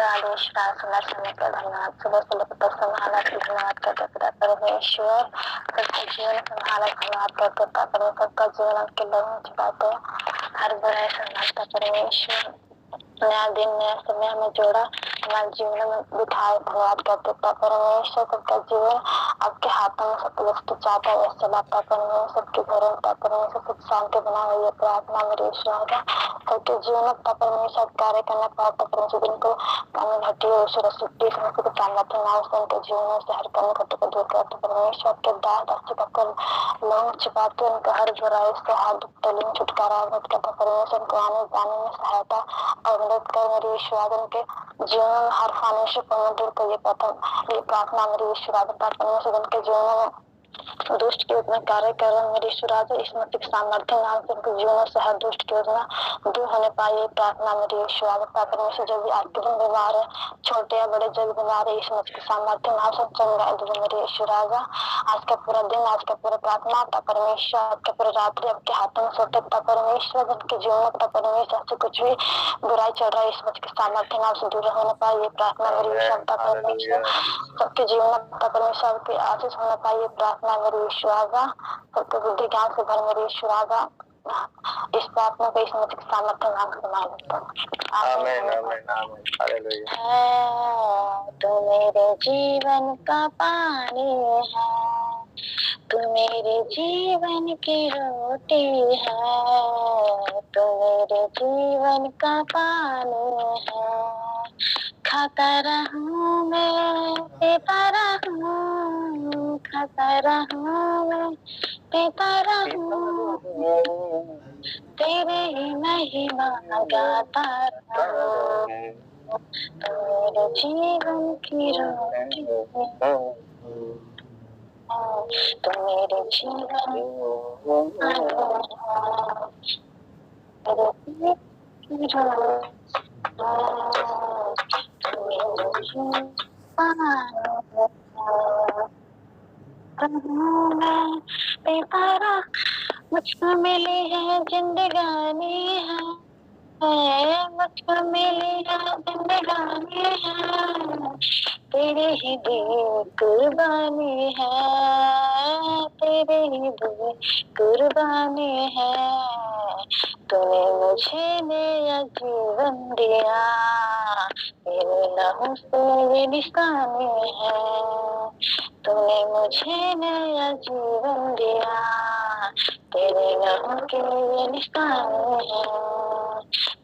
आदेश का सुना समय का धन्यवाद। सुबह सुबह तक संभाला के धन्यवाद करते पिता परमेश्वर। सबका जीवन संभाला धन्यवाद करते पिता परमेश्वर। सबका जीवन के लोगों छुपाते हर बुराई संभालता परमेश्वर। नया दिन नया समय हमें जोड़ा, हमारे जीवन में बिठाए धन्यवाद करते पिता परमेश्वर। सबका जीवन आपके हाथों में सब वस्तु चाहता है चलाता परमेश्वर। सबके घरों में परमेश्वर सुख शांति बना हुई है प्रार्थना मेरी ईश्वर का। सबके जीवन में परमेश्वर कार्य करना पाता परमेश्वर। जिनको काम घटी हो सुरक्षित समस्त को सामर्थ्य नाम से उनके जीवन से हर कर्म घटों को दूर करते परमेश्वर। के दास अच्छी पकड़ लोग छिपाते उनका हर बुराई से हर दुख तलीन छुटकारा करता परमेश्वर। उनको आने जाने में सहायता और मदद कर मेरी ईश्वर। उनके जीवन में हर फाइनेंशियल प्रॉब्लम दूर करिए प्रथम ये प्रार्थना मेरी ईश्वर। परमेश्वर उनके जीवन में दुष्ट की योजना कार्य कर रहे मेरी ईश्वर। स्मृति सामर्थ्य नाम से उनके जीवन से हर दुष्ट की योजना दूर होने पाई प्रार्थना मेरी ईश्वर। परमेश्वर जो भी आपके दिन बीमार है छोटे या बड़े जो भी बीमार है स्मृति के सामर्थ्य नाम से चल रहा है मेरी ईश्वर। आज का पूरा दिन आज का पूरा प्रार्थना था परमेश्वर। आपके पूरी रात्रि आपके हाथों में सोते था परमेश्वर। उनके जीवन में परमेश्वर से कुछ भी बुराई चल रहा है स्मृति के सामर्थ्य नाम से दूर होने पाई प्रार्थना मेरी ईश्वर। परमेश्वर सबके जीवन में परमेश्वर की आशीष होना पाइए प्रार्थना मेरी ईश्वर। सबके बुद्धि ज्ञान से भर मेरी ईश्वर। इस प्रार्थना को स्मृति के सामर्थ्य नाम से मांगता हूँ। आमीन आमीन आमीन हालेलुया। तू मेरे जीवन का पानी है, तू मेरे जीवन की रोटी है, तू मेरे जीवन का पानी है। खाता रहूं मैं पीता रहूं, खाता रहूं मैं पीता रहूं, तेरे ही महिमा गाता रहूं। तू मेरे जीवन की रोटी है, तू मेरे जीवन मुझको मिली है जिंदगानी है, मुझको मिली है जिंदगानी है, तेरे ही दिए कुर्बानी है, तेरे ही दिए कुर्बानी है। तूने मुझे नया जीवन दिया, मेरे लहू से ये निशानी है। तूने मुझे नया जीवन दिया, तेरे लहू के ये निशानी है।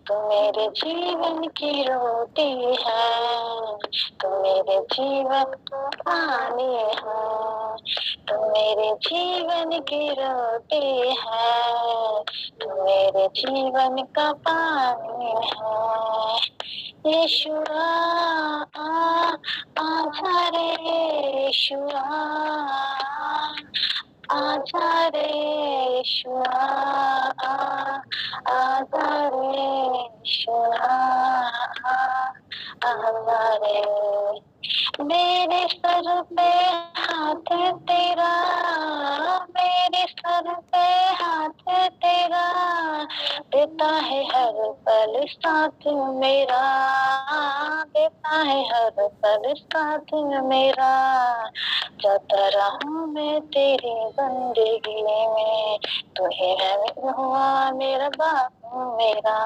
तू मेरे जीवन की रोटी है, तू मेरे जीवन का पानी है, तू मेरे जीवन की रोटी है, तू मेरे जीवन का पानी है। यीशुआ आजा रे यीशुआ, आजा रे यीशुआ, आजा रे यीशुआ, आजा रे। मेरे सर पे हाथ तेरा, मेरे सर पे हाथ तेरा, देता है हर पल साथ मेरा, देता है हर पल साथ मेरा। जाता रहूं मैं तेरी बंदगी में, तू ही है हुआ मेरा बाबू मेरा।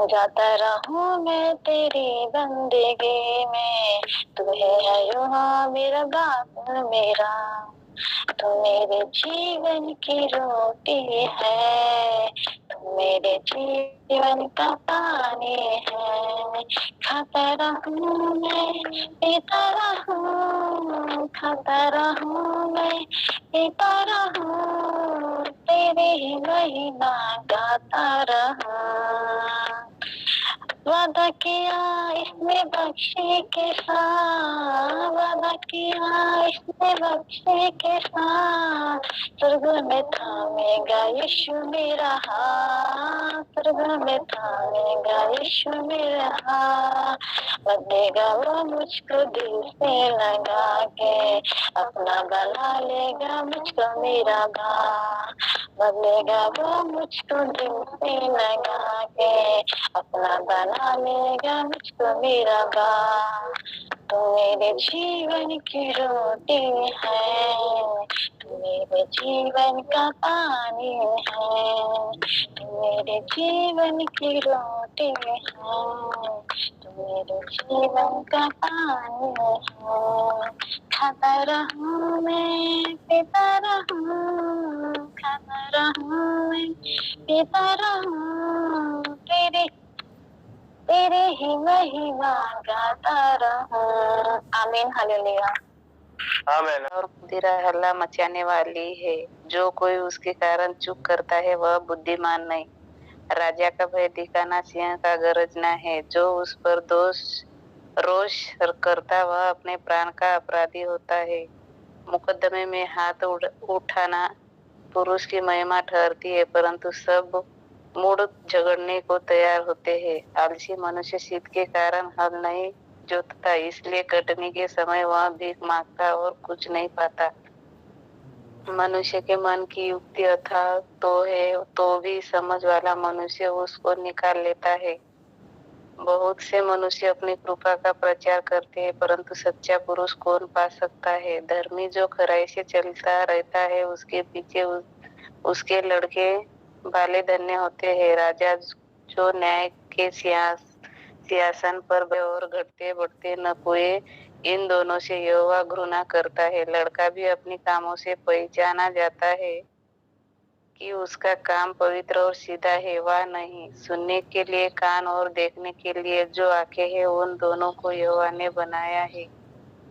जाता रहूं मैं तेरी बंदगी में, तू है युवा मेरा बाप मेरा। तू मेरे जीवन की रोटी है, तू मेरे जीवन का पानी है। खाता रहूं मैं पीता रहूं, खाता रहूं मैं पीता रहूं, तेरे ही महिमा गाता रहूं। वादा किया इसमें बख्शे के साथ, वादा किया इसमें बख्शे के साथ, स्वर्ग में थामेगा यीशु मेरा हाथ, स्वर्ग में थामेगा यीशु मेरा हाथ। बदलेगा वो मुझको दिल से लगा के, अपना बना लेगा मुझको मेरा भाई। बदलेगा वो मुझको दिल से लगा के, अपना बना बना लेगा मुझको मेरा बाप। तू मेरे जीवन की रोटी है, तू मेरे जीवन का पानी है, तू मेरे जीवन की रोटी है, तू मेरे जीवन का पानी है। खाता रहूं मैं पीता रहूं, खाता रहूं मैं पीता रहूं, तेरे ही महिमा गाता रहूं। आमीन हालेलुया। आमीन। और बुद्धिरा हल्ला मचाने वाली है, जो कोई उसके कारण चुप करता है वह बुद्धिमान नहीं। राजा का भय दिखाना सिंह का गरजना है, जो उस पर रोष करता वह अपने प्राण का अपराधी होता है। मुकदमे में हाथ उठाना पुरुष की महिमा ठहरती है, परंतु सब मुड़ झगड़ने को तैयार होते हैं। आलसी मनुष्य शीत के कारण हल नहीं जोतता, इसलिए कटनी के समय वह भीख मांगता और कुछ नहीं पाता। मनुष्य के मन की युक्ति अथाह तो है, तो भी समझ वाला मनुष्य उसको निकाल लेता है। बहुत से मनुष्य अपनी कृपा का प्रचार करते हैं, परंतु सच्चा पुरुष कौन पा सकता है। धर्मी जो खराई से चलता रहता है, उसके पीछे उसके लड़के भाले धन्य होते हैं। राजा जो न्याय के सिंहासन पर और घटते बढ़ते न कोई, इन दोनों से यहोवा घृणा करता है। लड़का भी अपनी कामों से पहचाना जाता है कि उसका काम पवित्र और सीधा है वा नहीं। सुनने के लिए कान और देखने के लिए जो आंखें हैं, उन दोनों को यहोवा ने बनाया है।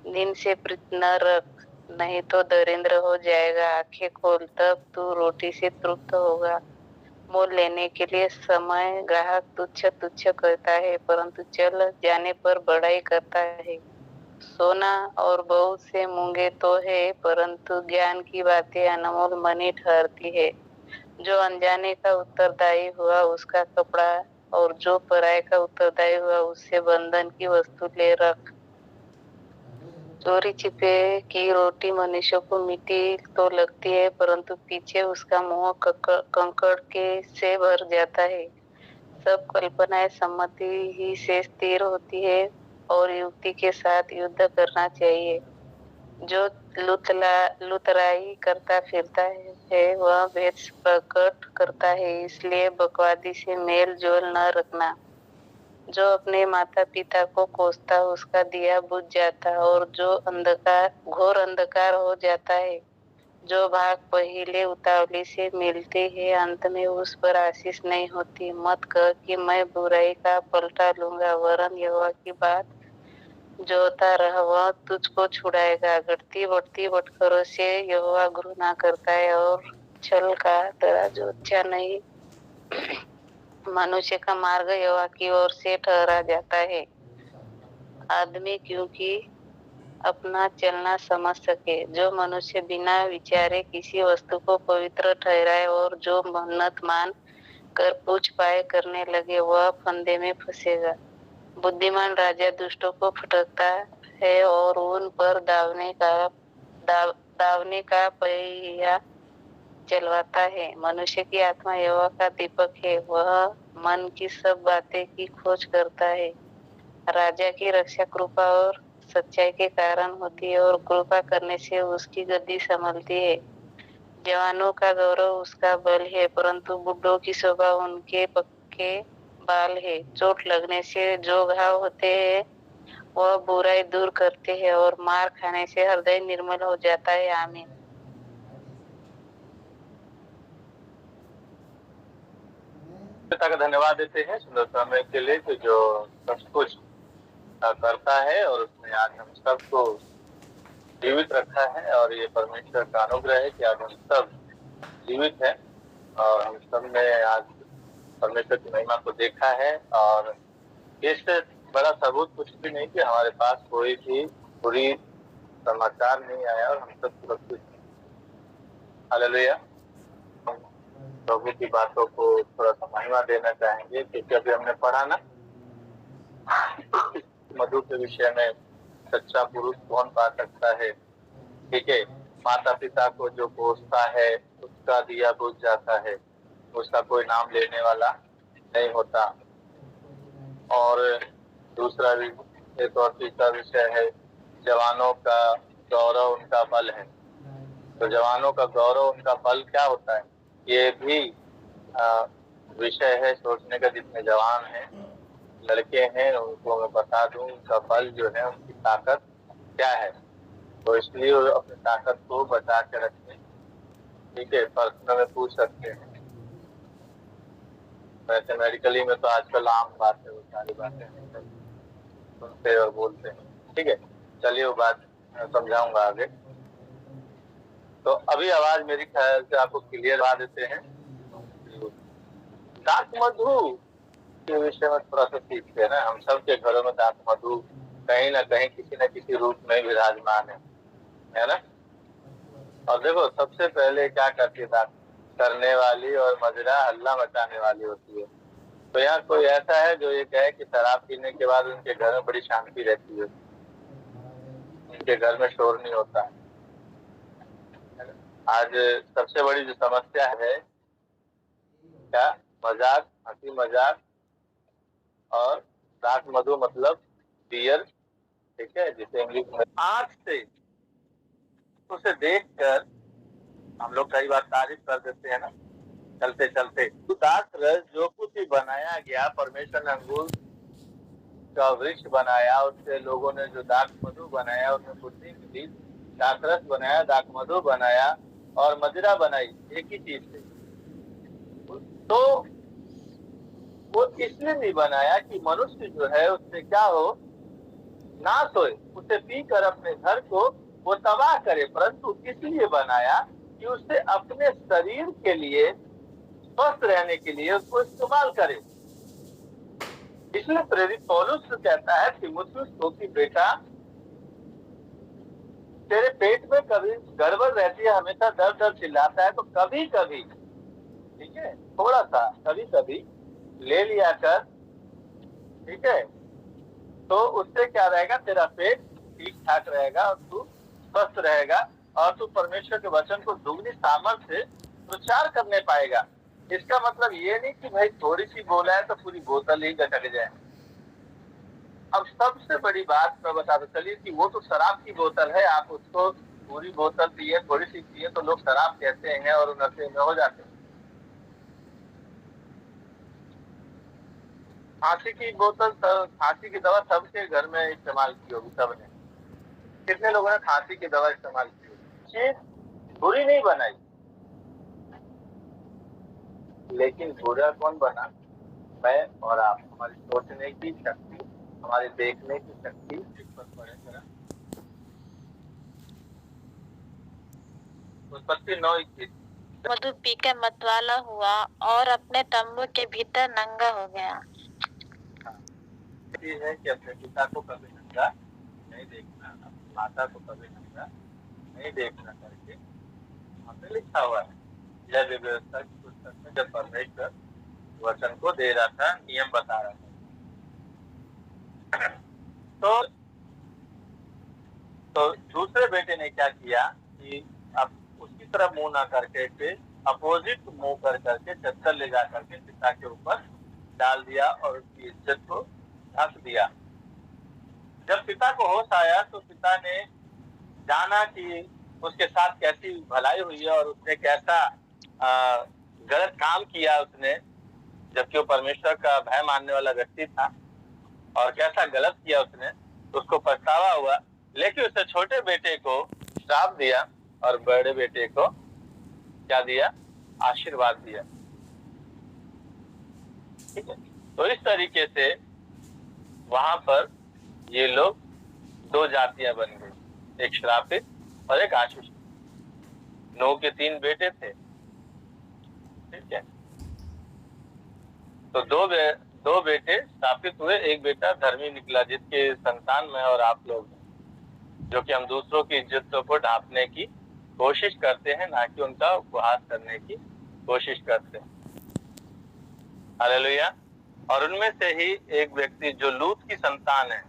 दिन से प्रीत न रख, नहीं तो दरिद्र हो जाएगा। आंखें खोल, तब तू रोटी से तृप्त होगा। मोल लेने के लिए समय ग्राहक तुच्छ तुच्छ करता है, परंतु चल जाने पर बड़ाई करता है। सोना और बहुत से मूंगे तो है, परंतु ज्ञान की बातें अनमोल मनी ठहरती है। जो अनजाने का उत्तरदायी हुआ उसका कपड़ा, और जो पराये का उत्तरदायी हुआ उससे बंधन की वस्तु ले रख। चोरी छिपे की रोटी मनुष्य को मीठी तो लगती है, परंतु पीछे उसका मुंह कंकड़ के से भर जाता है। सब कल्पनाएं सम्मति ही से स्थिर होती है, और युक्ति के साथ युद्ध करना चाहिए। जो लुतराई करता फिरता है वह भेद प्रकट करता है, इसलिए बकवादी से मेल जोल न रखना। जो अपने माता पिता को कोसता उसका दिया बुझ जाता, और जो घोर अंधकार हो जाता है। जो भाग पहले उतावली से मिलते हैं, अंत में उस पर आशीष नहीं होती। मत कह कि मैं बुराई का पलटा लूंगा, वरन यहोवा की बात जोता रह, वह तुझको छुड़ाएगा। घटती बढ़ती बटखरों से यहोवा घृणा करता है, और छल का तराजू अच्छा नहीं। मनुष्य का मार्ग यहोवा की ओर से ठहरा जाता है। आदमी क्योंकि अपना चलना समझ सके। जो मनुष्य बिना विचारे किसी वस्तु को पवित्र ठहराए, और जो मन्नत मान कर पूछ पाए करने लगे, वह फंदे में फंसेगा। बुद्धिमान राजा दुष्टों को फटकता है, और उन पर दावने का पहिया चलवाता है। मनुष्य की आत्मा यहोवा का दीपक है, वह मन की सब बातें की खोज करता है। राजा की रक्षा कृपा और सच्चाई के कारण होती है, और कृपा करने से उसकी गद्दी संभलती है। जवानों का गौरव उसका बल है, परंतु बुढ़ों की शोभा उनके पक्के बाल है। चोट लगने से जो घाव होते हैं वह बुराई दूर करते हैं, और मार खाने से हृदय निर्मल हो जाता है। आमीन। पिता का धन्यवाद देते हैं सुंदर समय के लिए, कि जो सब कुछ करता है और उसने आज हम सबको जीवित रखा है। और ये परमेश्वर का अनुग्रह है कि आज हम सब जीवित हैं, और हम सब ने आज परमेश्वर की महिमा को देखा है। और इससे बड़ा सबूत कुछ भी नहीं कि हमारे पास कोई भी बुरी समाचार नहीं आया, और हम सब सुरक्षित हैं। हालेलुया। प्रभु की बातों को थोड़ा सा महिमा देना चाहेंगे, क्योंकि अभी हमने पढ़ा ना मधु के विषय में, सच्चा पुरुष कौन पा सकता है। ठीक है, माता पिता को जो कोसता है उसका दिया बुझ जाता है, उसका कोई नाम लेने वाला नहीं होता। और दूसरा भी एक और तीसरा विषय है जवानों का गौरव उनका बल है। तो जवानों का गौरव उनका बल क्या होता है, ये भी विषय है सोचने का। जितने जवान हैं, लड़के हैं, उनको मैं बता दूं उनका बल जो है, उनकी ताकत क्या है। तो इसलिए वो अपनी ताकत को बचा के रखें। ठीक है, पर्सनल में पूछ सकते हैं। वैसे मेडिकली में तो आजकल आम बात है, वो सारी बातें सुनते और बोलते हैं। ठीक है, चलिए वो बात समझाऊंगा आगे। तो अभी आवाज मेरी ख्याल से आपको क्लियर बता देते हैं। दांत मधु के विषय में थोड़ा सा सीखते हैं ना। हम सब के घरों में दांत मधु कहीं ना कहीं किसी न किसी रूप में विराजमान है ना। और देखो, सबसे पहले क्या करती है दांत करने वाली और मदिरा हल्ला मचाने वाली होती है। तो यहाँ कोई ऐसा है जो ये कहे कि शराब पीने के बाद उनके घर में बड़ी शांति रहती है, उनके घर में शोर नहीं होता। आज सबसे बड़ी जो समस्या है क्या, मजाक, हंसी मजाक और दांत मधु मतलब बियर। ठीक है, जिसे इंग्लिश में आंख से उसे देखकर हम लोग कई बार तारीफ कर देते हैं ना, चलते चलते। दांत रस जो कुछ भी बनाया गया, परमेश्वर ने अंगूर का वृक्ष बनाया, उससे लोगों ने जो दांत मधु बनाया, उसमें बुद्धि मिली, दांत रस बनाया, दांत मधु बनाया और मदिरा बनाई, एक ही चीज से। तो वो इसलिए नहीं बनाया कि मनुष्य जो है उससे क्या हो, नाश होए, उसे पीकर अपने घर को वो तबाह करे, परंतु इसलिए बनाया कि उससे अपने शरीर के लिए, स्वस्थ रहने के लिए उसको इस्तेमाल करे। इसलिए प्रेरित पौलुस कहता है तीमुथियुस को कि बेटा, तेरे पेट में कभी गड़बड़ रहती है, हमेशा दर्द दर्द चिल्लाता है, तो कभी कभी, ठीक है, थोड़ा सा कभी कभी ले लिया कर। ठीक है, तो उससे क्या रहेगा, तेरा पेट ठीक ठाक रहेगा और तू स्वस्थ रहेगा और तू परमेश्वर के वचन को दुगनी सामर्थ्य से प्रचार करने पाएगा। इसका मतलब ये नहीं कि भाई थोड़ी सी बोला है तो पूरी बोतल ही गटक जाए। अब सबसे बड़ी बात मैं बता दूं, चलिए कि वो तो शराब की बोतल है, आप उसको पूरी बोतल पिए, थोड़ी सी पिए तो लोग शराब कहते हैं और नशे में हो जाते हैं। खांसी की बोतल, खांसी की दवा सबके घर में इस्तेमाल की होगी, सबने। कितने लोगों ने खांसी की दवा इस्तेमाल की होगी? चीज बुरी नहीं बनाई, लेकिन बुरा कौन बना? मैं और आप। हमारी सोचने की शक्ति, हमारी देखने की शक्ति इस पर पड़े जरा। उत्पत्ति 9:21। मधु पीकर मतवाला हुआ और अपने तंबू के भीतर नंगा हो गया। है कि अपने पिता को कभी नंगा नहीं देखना, अपनी माता को कभी नंगा नहीं देखना करके हमें लिखा हुआ है। यह व्यवस्था की पुस्तक में जब परमेश्वर वचन को दे रहा था, नियम बता रहा था, तो दूसरे बेटे ने क्या किया कि अब उसकी तरफ मुंह ना करके फिर अपोजिट मुंह कर करके चद्दर ले जा करके पिता के ऊपर डाल दिया और उसकी इज्जत को ढक दिया। जब पिता को होश आया तो पिता ने जाना कि उसके साथ कैसी भलाई हुई है और उसने कैसा गलत काम किया उसने, जबकि वो परमेश्वर का भय मानने वाला व्यक्ति था, और कैसा गलत किया उसने, तो उसको पछतावा हुआ। लेकिन उसने छोटे बेटे को श्राप दिया और बड़े बेटे को क्या दिया? आशीर्वाद दिया। ठीक है, तो इस तरीके से वहां पर ये लोग दो जातियां बन गई, एक श्रापित और एक आशीषित। नूह के 3 बेटे थे। ठीक है, तो दो बेटे श्रापित हुए, एक बेटा धर्मी निकला, जिसके संतान में और आप लोग, जो कि हम दूसरों की इज्जतों को ढांपने की कोशिश करते हैं, ना कि उनका उपहास करने की कोशिश करते हैं। हालेलुया। और उनमें से ही एक व्यक्ति जो लूत की संतान है,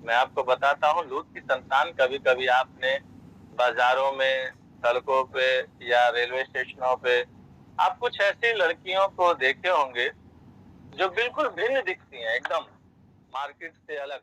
मैं आपको बताता हूँ, लूत की संतान कभी कभी आपने बाजारों में, सड़कों पे या रेलवे स्टेशनों पे आप कुछ ऐसी लड़कियों को देखे होंगे जो बिल्कुल भिन्न दिखती हैं, एकदम मार्केट से अलग।